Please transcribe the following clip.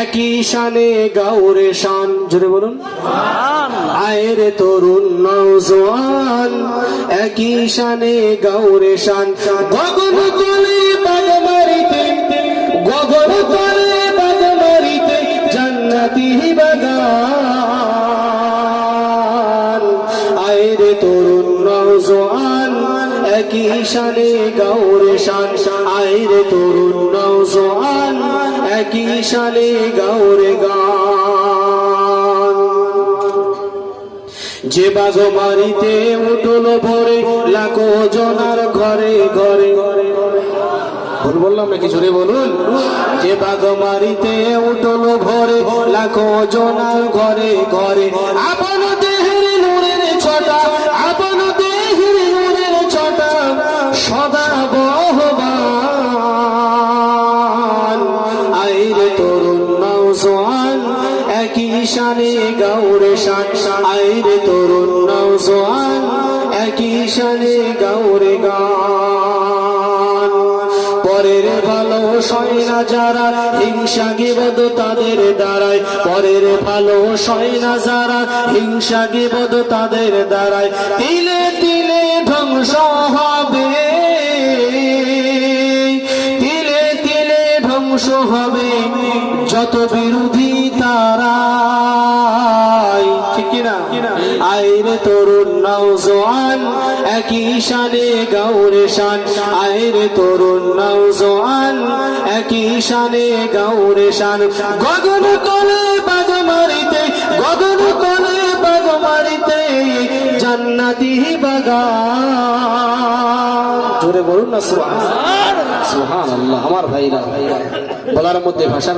একই শানে গাউরে শান, জোরে বলুন আয়ের তরুণ নওজোয়ান, একই শানে গাউরে শান। গগন তলে বাগ মারিতে, গগন তলে বাগ মারিতে জান্নাতি বাগান। আয়ের তরুণ নওজোয়ান, একই শানে গাউরে শান। আয়ের তরুণ নওজোয়ান, একই শানে গাউরে গান। যে বাগ মারিতে উঠল ভরে লাখো জনার ঘরে ঘরে, বললাম নাকি জোরে বলুন। যে বাগ মারিতে উঠল ভরে লাখো জনার ঘরে ঘরে, আপন দেহের নূরের ছটা, আপন দেহের নূরের ছটা সদা বহবান। আইরে তরুণ নওজোয়ান, একই শানে গাউরে শান। আইরে তরুণ নওজোয়ান, একই শানে গাউরে গান। পরের ভালো সয় না যারা, হিংসা গিবদ তাদের দ্বারায়। পরের ভালো সয় না যারা, হিংসা গিবদ তাদের দ্বারায়। তিলে তিলে ধ্বংস হবে, তিলে তিলে ধ্বংস হবে যত বিরোধী তারাই, ঠিক কিনা? আইরে তরুণ নওজোয়ান, একই শানে গাউরে শান। আইরে তরুণ নওজোয়ান, একই শানে গাউরে শান। গগন তলে বাগ মারিতে, গগন তলে বাগ মারিতে জান্নাতি বাগান। জোরে বলুন না সুবহানাল্লাহ। সুবহানাল্লাহ। আমার ভাইরা বলার মধ্যে ভাষার